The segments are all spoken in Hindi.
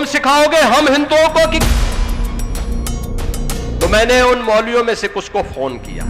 तुम सिखाओगे हम हिंदुओं को कि तो मैंने उन मौलवियों में से कुछ को फोन किया।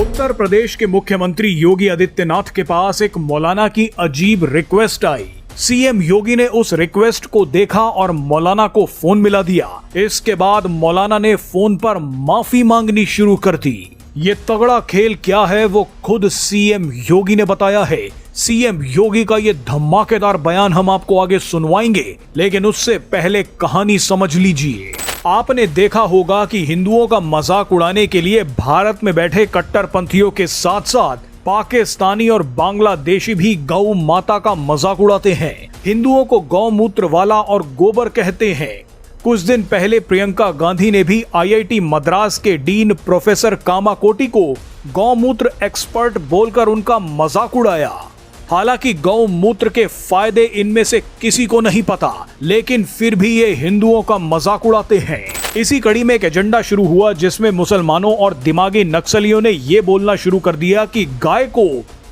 उत्तर प्रदेश के मुख्यमंत्री योगी आदित्यनाथ के पास एक मौलाना की अजीब रिक्वेस्ट आई। सीएम योगी ने उस रिक्वेस्ट को देखा और मौलाना को फोन मिला दिया। इसके बाद मौलाना ने फोन पर माफी मांगनी शुरू कर दी। ये तगड़ा खेल क्या है वो खुद सीएम योगी ने बताया है। सीएम योगी का ये धमाकेदार बयान हम आपको आगे सुनवाएंगे, लेकिन उससे पहले कहानी समझ लीजिए। आपने देखा होगा कि हिंदुओं का मजाक उड़ाने के लिए भारत में बैठे कट्टरपंथियों के साथ साथ पाकिस्तानी और बांग्लादेशी भी गौ माता का मजाक उड़ाते हैं। हिंदुओं को गौमूत्र वाला और गोबर कहते हैं। कुछ दिन पहले प्रियंका गांधी ने भी आईआईटी मद्रास के डीन प्रोफेसर कामाकोटी को गौमूत्र एक्सपर्ट बोलकर उनका मजाक उड़ाया। हालांकि गौमूत्र के फायदे इनमें से किसी को नहीं पता, लेकिन फिर भी ये हिंदुओं का मजाक उड़ाते हैं। इसी कड़ी में एक एजेंडा शुरू हुआ जिसमें मुसलमानों और दिमागी नक्सलियों ने ये बोलना शुरू कर दिया कि गाय को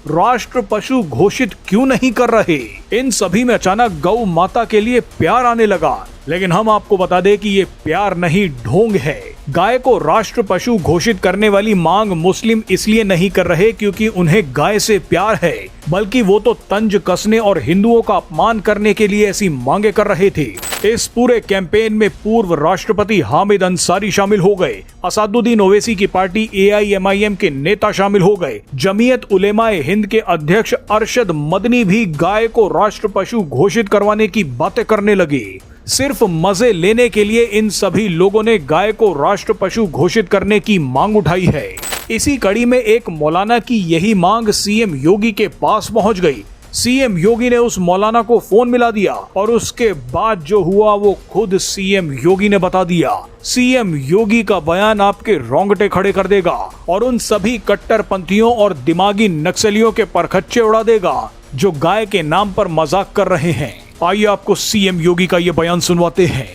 राष्ट्र पशु घोषित क्यों नहीं कर रहे। इन सभी में अचानक गौ माता के लिए प्यार आने लगा, लेकिन हम आपको बता दें कि ये प्यार नहीं, ढोंग है। गाय को राष्ट्र पशु घोषित करने वाली मांग मुस्लिम इसलिए नहीं कर रहे क्योंकि उन्हें गाय से प्यार है, बल्कि वो तो तंज कसने और हिंदुओं का अपमान करने के लिए ऐसी मांगे कर रहे थे। इस पूरे कैंपेन में पूर्व राष्ट्रपति हामिद अंसारी शामिल हो गए, असदुद्दीन ओवैसी की पार्टी AIMIM के नेता शामिल हो गए, जमीयत उलेमाए हिंद के अध्यक्ष अरशद मदनी भी गाय को राष्ट्र पशु घोषित करवाने की बातें करने लगे। सिर्फ मजे लेने के लिए इन सभी लोगों ने गाय को राष्ट्र पशु घोषित करने की मांग उठाई है। इसी कड़ी में एक मौलाना की यही मांग सीएम योगी के पास पहुंच गई। सीएम योगी ने उस मौलाना को फोन मिला दिया और उसके बाद जो हुआ वो खुद सीएम योगी ने बता दिया। सीएम योगी का बयान आपके रोंगटे खड़े कर देगा और उन सभी कट्टरपंथियों और दिमागी नक्सलियों के परखच्चे उड़ा देगा जो गाय के नाम पर मजाक कर रहे हैं। आइए आपको सीएम योगी का ये बयान सुनवाते हैं।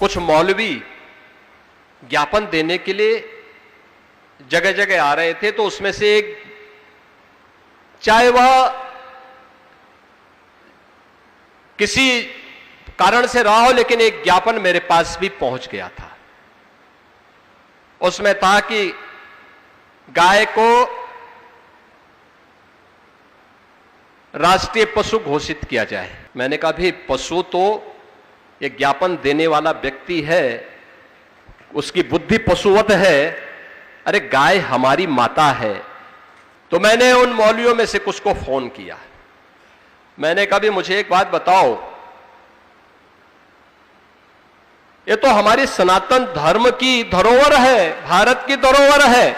कुछ मौलवी ज्ञापन देने के लिए जगह जगह आ रहे थे, तो उसमें से एक, चाहे वह किसी कारण से रहा हो, लेकिन एक ज्ञापन मेरे पास भी पहुंच गया था। उसमें था कि गाय को राष्ट्रीय पशु घोषित किया जाए। मैंने कहा भी पशु तो एक ज्ञापन देने वाला व्यक्ति है, उसकी बुद्धि पशुवत है, अरे गाय हमारी माता है। तो मैंने उन मौलवियों में से कुछ को फोन किया। मैंने कहा भी मुझे एक बात बताओ, ये तो हमारी सनातन धर्म की धरोहर है, भारत की धरोहर है,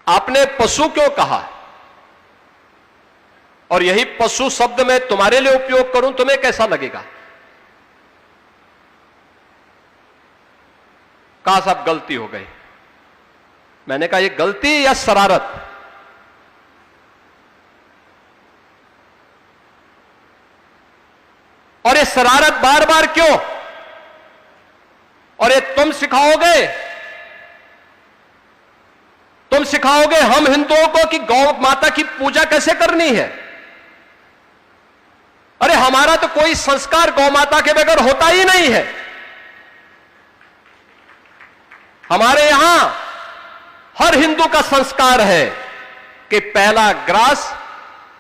आपने पशु क्यों कहा? और यही पशु शब्द मैं तुम्हारे लिए उपयोग करूं, तुम्हें कैसा लगेगा? कहा साहब गलती हो गई। मैंने कहा ये गलती या शरारत? और ये शरारत बार बार क्यों? और ये तुम सिखाओगे हम हिंदुओं को कि गौ माता की पूजा कैसे करनी है? अरे हमारा तो कोई संस्कार गौ माता के बगैर होता ही नहीं है। हमारे यहां हर हिंदू का संस्कार है कि पहला ग्रास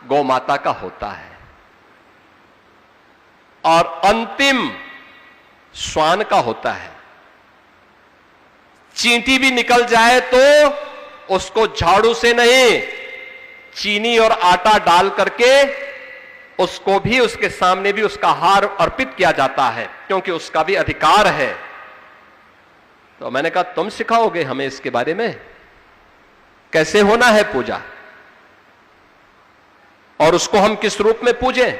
गौ माता का होता है और अंतिम श्वान का होता है। चींटी भी निकल जाए तो उसको झाड़ू से नहीं, चीनी और आटा डाल करके उसको भी, उसके सामने भी उसका हार अर्पित किया जाता है, क्योंकि उसका भी अधिकार है। तो मैंने कहा तुम सिखाओगे हमें इसके बारे में, कैसे होना है पूजा, और उसको हम किस रूप में पूजें?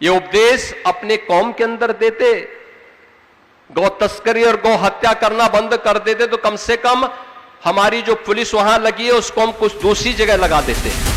ये उपदेश अपने कौम के अंदर देते, गौ तस्करी और गौ हत्या करना बंद कर देते, तो कम से कम हमारी जो पुलिस वहां लगी है उसको हम कुछ दूसरी जगह लगा देते।